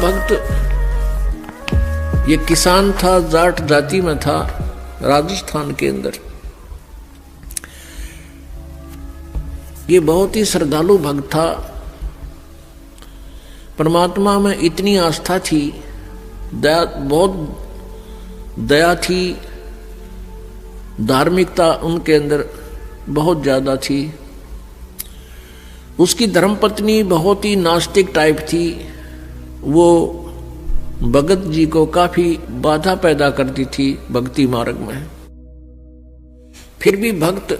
भक्त ये किसान था, जाट जाति में था, राजस्थान के अंदर। ये बहुत ही श्रद्धालु भक्त था। परमात्मा में इतनी आस्था थी, दया, बहुत दया थी, धार्मिकता उनके अंदर बहुत ज्यादा थी। उसकी धर्मपत्नी बहुत ही नास्तिक टाइप थी। वो भगत जी को काफी बाधा पैदा करती थी भक्ति मार्ग में। फिर भी भक्त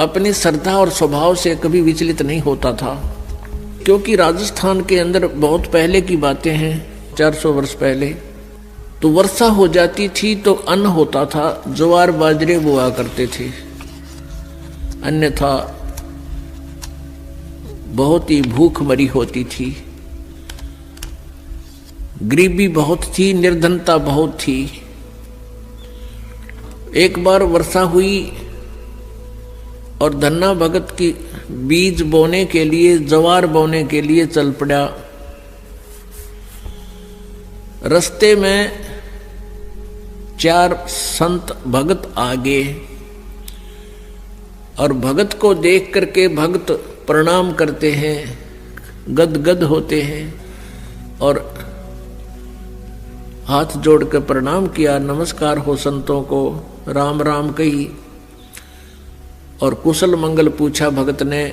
अपनी श्रद्धा और स्वभाव से कभी विचलित नहीं होता था, क्योंकि राजस्थान के अंदर बहुत पहले की बातें हैं, 400 वर्ष पहले, तो वर्षा हो जाती थी तो अन्न होता था, ज्वार बाजरे बोआ करते थे। अन्यथा बहुत ही भूख मरी होती थी, गरीबी बहुत थी, निर्धनता बहुत थी। एक बार वर्षा हुई और धन्ना भगत की बीज बोने के लिए, ज्वार बोने के लिए चल पड़ा। रास्ते में 4 संत भगत आ गए और भगत को देख करके भक्त प्रणाम करते हैं, गदगद होते हैं और हाथ जोड़कर प्रणाम किया। नमस्कार हो संतों को, राम राम कही और कुशल मंगल पूछा भगत ने।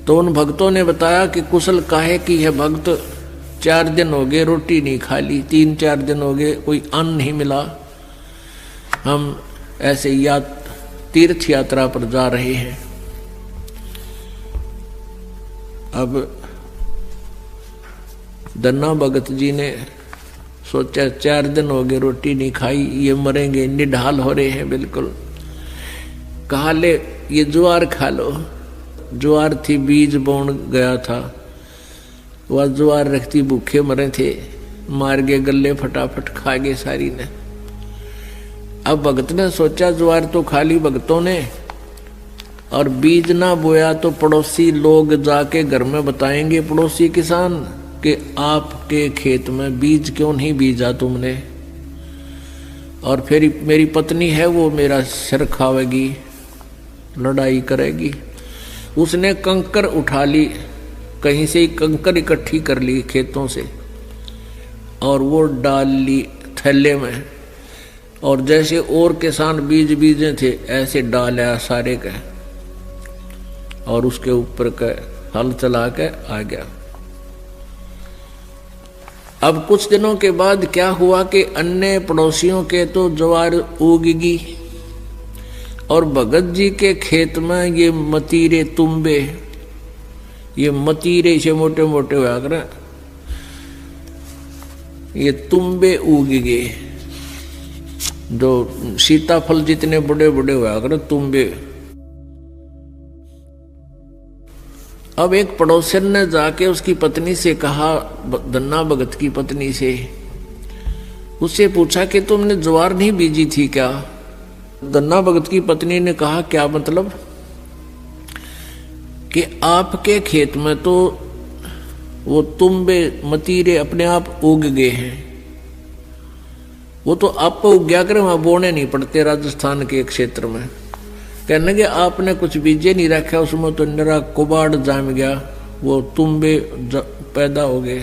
तो उन भक्तों ने बताया कि कुशल काहे की है भक्त, 4 दिन हो गए रोटी नहीं खा ली, 3-4 दिन हो गए कोई अन्न नहीं मिला, हम ऐसे तीर्थ यात्रा पर जा रहे हैं। अब धन्ना भगत जी ने सोचा 4 दिन हो गए रोटी नहीं खाई, ये मरेंगे, निढाल हो रहे हैं बिल्कुल। कहा ले ये ज्वार खा लो। ज्वार थी, बीज बोन गया था, वह ज्वार रखती भूखे मरे थे, मार गए गले, फटाफट खा गए सारी ने। अब भगत ने सोचा ज्वार तो खा ली भगतों ने और बीज ना बोया तो पड़ोसी लोग जाके घर में बताएंगे, पड़ोसी किसान, कि आपके खेत में बीज क्यों नहीं बीजा तुमने, और फिर मेरी पत्नी है वो मेरा सिर खावेगी, लड़ाई करेगी। उसने कंकर उठा ली, कहीं से ही कंकर इकट्ठी कर ली खेतों से और वो डाल ली थैले में, और जैसे और किसान बीज बीजे थे ऐसे डाला सारे के, और उसके ऊपर के हल चला के आ गया। अब कुछ दिनों के बाद क्या हुआ कि अन्य पड़ोसियों के तो ज्वार उगगी और भगत जी के खेत में ये मतीरे तुम्बे, ये मतीरे से मोटे मोटे हुआ कर, ये तुम्बे उग गए, जो सीताफल जितने बड़े बड़े हुआ कर तुम्बे। अब एक पड़ोसन ने जाके उसकी पत्नी से कहा, धन्ना भगत की पत्नी से, उससे पूछा कि तुमने ज्वार नहीं बीजी थी क्या? धन्ना भगत की पत्नी ने कहा, क्या मतलब? कि आपके खेत में तो वो तुम्बे मतीरे अपने आप उग गए हैं, वो तो आपको उग गया करे, वहां बोने नहीं पड़ते राजस्थान के क्षेत्र में। कहने के आपने कुछ बीजे नहीं रखा, उसमें तो निरा कुबाड़ जाम गया, वो तुम्बे पैदा हो गए,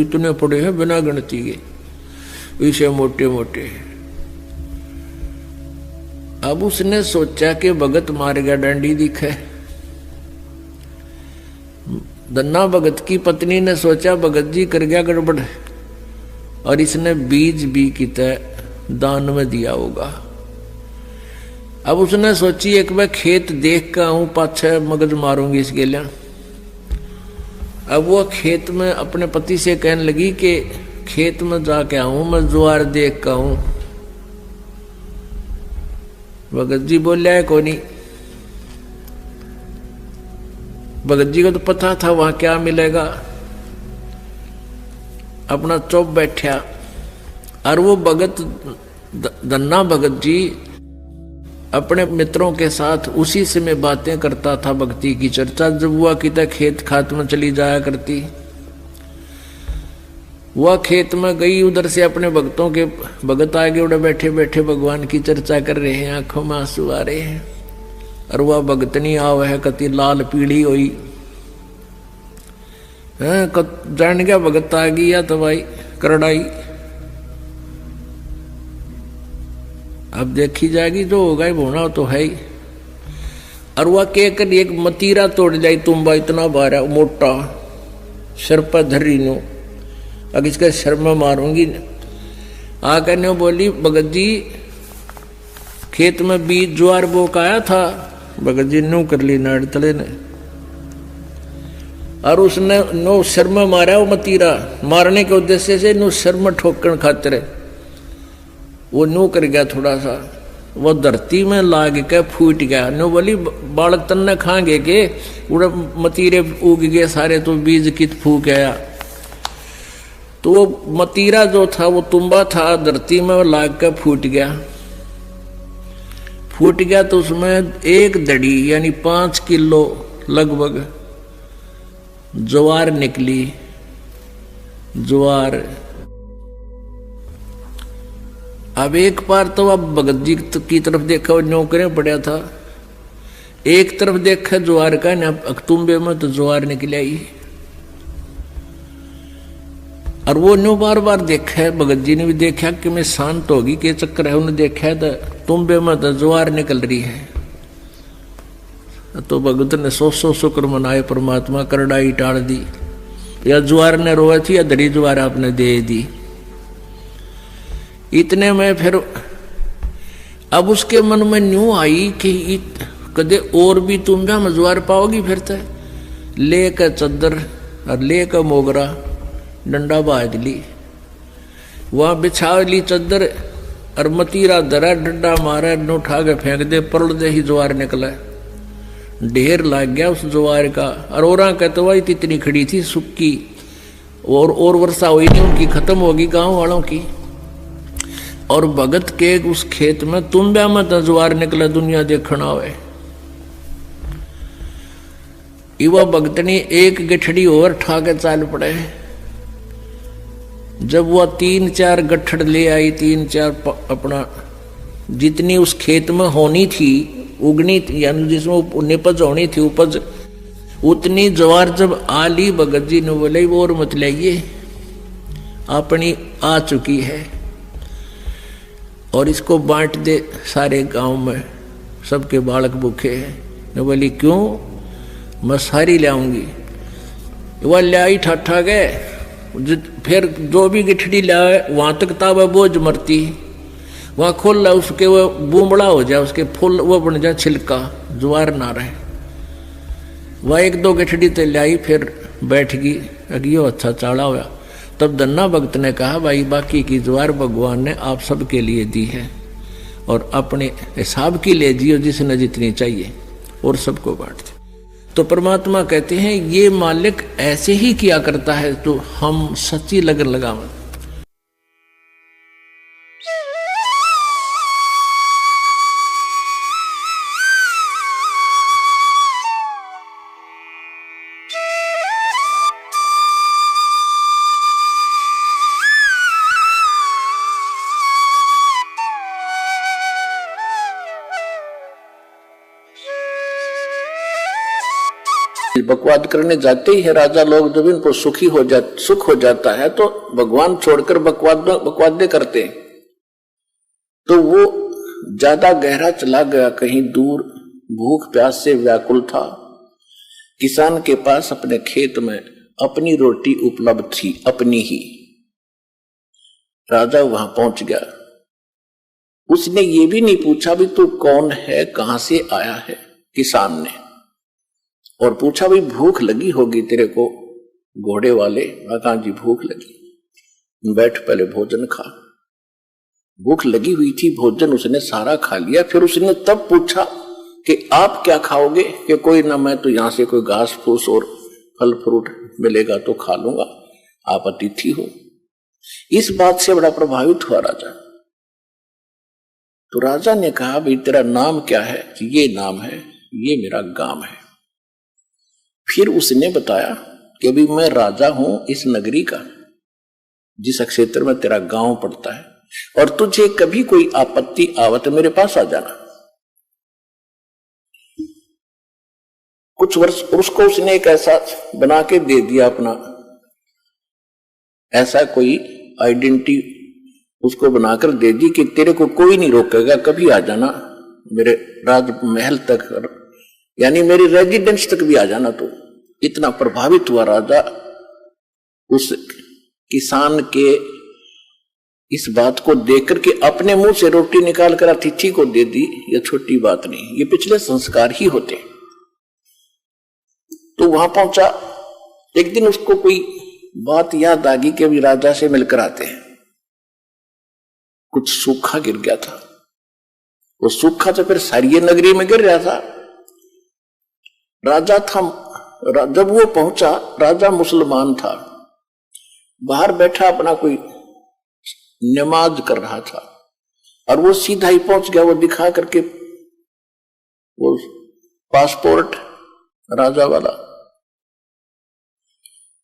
इतने पड़े हैं बिना गिनती के, इसे मोटे मोटे। अब उसने सोचा कि भगत मार गया डंडी दिखे। धन्ना भगत की पत्नी ने सोचा भगत जी कर गया गड़बड़ और इसने बीज भी कितना दान में दिया होगा। अब उसने सोची एक बार खेत देख कर आऊं, पाछे मगज मारूंगी इसके लिए। अब वो खेत में अपने पति से कहने लगी कि खेत में जाके आऊं, मैं ज्वार देख कर आऊं। भगत जी बोलिया है कोनी। भगत जी को तो पता था वहां क्या मिलेगा, अपना चुप बैठा। और वो भगत धन्ना भगत जी अपने मित्रों के साथ उसी से में बातें करता था, भक्ति की चर्चा जब हुआ कि तक खेत खात में चली जाया करती। वह खेत में गई, उधर से अपने भक्तों के भगत आगे उड़े बैठे बैठे भगवान की चर्चा कर रहे हैं, आंखों में आंसू आ रहे हैं। और वह भगतनी आव है कति लाल पीली हुई है, जान गया भगत आ गई या तो भाई करड़ाई। अब देखी जाएगी, जो होगा ही होना तो है ही। और वह कहकर एक मतीरा तोड़ जाई, तुम्बा इतना बारा मोटा सिर पर धरी नो, अब इसका शर में मारूंगी। आकर ने बोली, भगत जी खेत में बीज ज्वार बोक आया था। भगत जी नो कर ली नाड़ तले ने, और उसने नो शर में मारा। वो मतीरा मारने के उद्देश्य से नो शर में ठोकन खातिर वो नो कर गया थोड़ा सा, वो धरती में लाग के फूट गया। नो बोली बालक तन्ने खाएंगे के उड़ा मतीरे उग गए सारे, तो बीज कित फूक आया। तो वो मतीरा जो था वो तुम्बा था, धरती में लाग के फूट गया। फूट गया तो उसमें एक दड़ी यानी 5 किलो लगभग ज्वार निकली। ज्वार अब एक बार तो अब भगत जी की तरफ देखा, वो नौकरे पड़ा था, एक तरफ देखा ज्वार का ना, अक्तुम्बे में तो ज्वार निकल आई। और वो न्यू बार बार देखा है, भगत जी ने भी देखा कि मैं शांत होगी के चक्कर है, उन्हें देखा तो तुम्बे में तो ज्वार निकल रही है। तो भगत ने 100 शुक्र मनाए, परमात्मा करड़ाई टाल दी, या ज्वार ने रोए थी या धरी ज्वार आपने दे दी। इतने में फिर अब उसके मन में न्यू आई कि कदे और भी तुम भी हम ज्वार पाओगी। फिर तो ले कर चद्दर और ले कर मोगरा डंडा बाज ली, वहां बिछा ली चद्दर और मतीरा दरा डंडा मारा, न उठा के फेंक दे, परल दे ही ज्वार निकला। ढेर लग गया उस ज्वार का। और औरा कहते वही इतनी खड़ी थी सुक्की, और वर्षा हुई नहीं, उनकी खत्म होगी गांव वालों की। और भगत के उस खेत में तुम ब्या मत ज्वार निकला, दुनिया देखना हुए। युवा भगतनी एक गठड़ी और ठा के चाल पड़े। जब वह 3-4 गठड़ ले आई, 3-4 अपना जितनी उस खेत में होनी थी उगनी थी, यानी जिसमें निपज होनी थी उपज, उतनी ज्वार जब आ ली, भगत जी ने बोले वो और मत लाइए, अपनी आ चुकी है और इसको बांट दे सारे गांव में, सबके बालक भूखे हैं। ने बोली क्यों, मैं सारी लाऊंगी। वह लाई ठाठा गए, फिर जो भी गिठड़ी लाए वहां तक ताबा बोझ मरती, वहां खोल ला उसके वो बूमड़ा हो जाए, उसके फूल वो बन जाए छिलका, ज्वार ना रहे। वह 1-2 गिठड़ी तो लाई, फिर बैठ गई, अगियो अच्छा चाड़ा हुआ। तब धन्ना भक्त ने कहा, भाई बाकी की ज्वार भगवान ने आप सबके लिए दी है और अपने हिसाब की ले जियो, जिसने जितनी चाहिए, और सबको बांट दे। तो परमात्मा कहते हैं ये मालिक ऐसे ही किया करता है, तो हम सच्ची लगन लगावें। बकवाद करने जाते ही है राजा लोग, जब इनको सुख हो जाता है तो भगवान छोड़कर बकवादे करते हैं। तो वो ज्यादा गहरा चला गया, कहीं दूर भूख प्यास से व्याकुल था। किसान के पास अपने खेत में अपनी रोटी उपलब्ध थी, अपनी ही। राजा वहां पहुंच गया, उसने ये भी नहीं पूछा भी तू कौन है, कहां से आया है। किसान ने और पूछा भाई भूख लगी होगी तेरे को घोड़े वाले। कहा जी भूख लगी, बैठ पहले भोजन खा। भूख लगी हुई थी, भोजन उसने सारा खा लिया। फिर उसने तब पूछा कि आप क्या खाओगे, कि कोई ना, मैं तो यहां से कोई घास फूस और फल फ्रूट मिलेगा तो खा लूंगा, आप अतिथि हो। इस बात से बड़ा प्रभावित हुआ राजा। तो राजा ने कहा भाई तेरा नाम क्या है। ये नाम है, ये मेरा गांव है। फिर उसने बताया कि अभी मैं राजा हूं इस नगरी का, जिस क्षेत्र में तेरा गांव पड़ता है, और तुझे कभी कोई आपत्ति आवत मेरे पास आ जाना। कुछ वर्ष उसको उसने एक ऐसा बना के दे दिया अपना, ऐसा कोई आइडेंटिटी उसको बनाकर दे दी कि तेरे को कोई नहीं रोकेगा, कभी आ जाना मेरे राजमहल तक, यानी मेरी रेजिडेंस तक भी आ जाना। तो इतना प्रभावित हुआ राजा उस किसान के इस बात को देखकर के अपने मुंह से रोटी निकाल कर अतिथि को दे दी। ये छोटी बात नहीं, ये पिछले संस्कार ही होते। तो वहां पहुंचा, एक दिन उसको कोई बात याद आ गई कि अभी राजा से मिलकर आते हैं। कुछ सूखा गिर गया था, वो सूखा तो फिर सारी नगरी में गिर रहा था। राजा था, जब वो पहुंचा, राजा मुसलमान था, बाहर बैठा अपना कोई नमाज कर रहा था, और वो सीधा ही पहुंच गया, वो दिखा करके वो पासपोर्ट राजा वाला।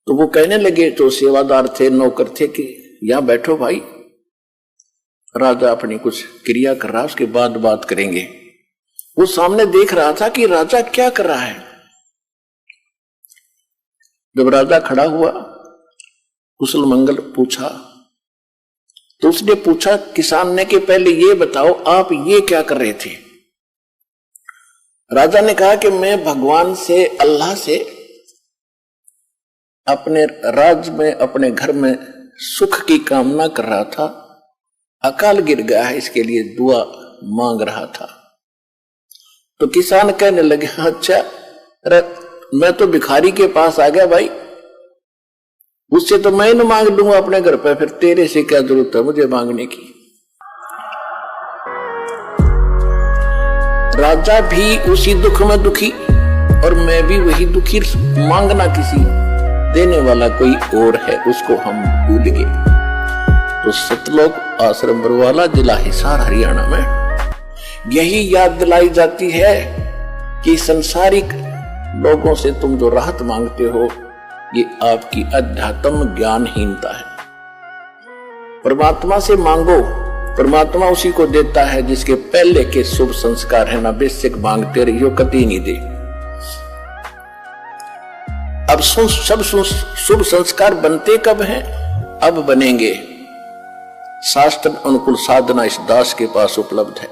तो वो कहने लगे, तो सेवादार थे, नौकर थे, कि यहां बैठो भाई, राजा अपनी कुछ क्रिया कर रहा, उसके बाद बात करेंगे। वो सामने देख रहा था कि राजा क्या कर रहा है। जब राजा खड़ा हुआ, कुशल मंगल पूछा, तो उसने पूछा किसान ने कि पहले ये बताओ आप ये क्या कर रहे थे। राजा ने कहा कि मैं भगवान से, अल्लाह से अपने राज्य में, अपने घर में सुख की कामना कर रहा था। अकाल गिर गया है, इसके लिए दुआ मांग रहा था। तो किसान कहने लगे, अच्छा मैं तो भिखारी के पास आ गया भाई, उससे तो मैं न मांग लूंगा अपने घर पे, फिर तेरे से क्या जरूरत है मुझे मांगने की। राजा भी उसी दुख में दुखी, और मैं भी वही दुखी। मांगना किसी, देने वाला कोई और है, उसको हम भूल गए। तो सतलोक आश्रम बरवाला, जिला हिसार, हरियाणा में यही याद दिलाई जाती है कि संसारिक लोगों से तुम जो राहत मांगते हो, ये आपकी अध्यात्म ज्ञानहीनता है। परमात्मा से मांगो, परमात्मा उसी को देता है जिसके पहले के शुभ संस्कार है ना। बेशक मांगते रहियो, कभी नहीं दे। अब सब शुभ संस्कार बनते कब हैं? अब बनेंगे। शास्त्र अनुकूल साधना इस दास के पास उपलब्ध है,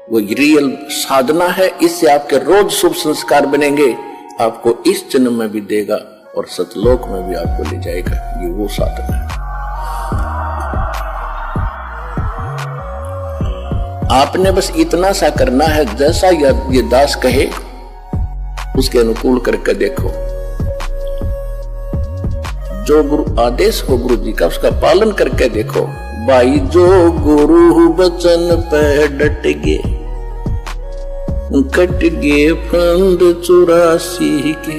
वो रियल साधना है। इससे आपके रोज शुभ संस्कार बनेंगे, आपको इस जन्म में भी देगा और सतलोक में भी आपको ले जाएगा। ये वो साधना है। आपने बस इतना सा करना है, जैसा ये दास कहे उसके अनुकूल करके देखो। जो गुरु आदेश हो गुरु जी का, उसका पालन करके देखो। भाई जो गुरु बचन पे डट गे, कट गे फंद 84 के।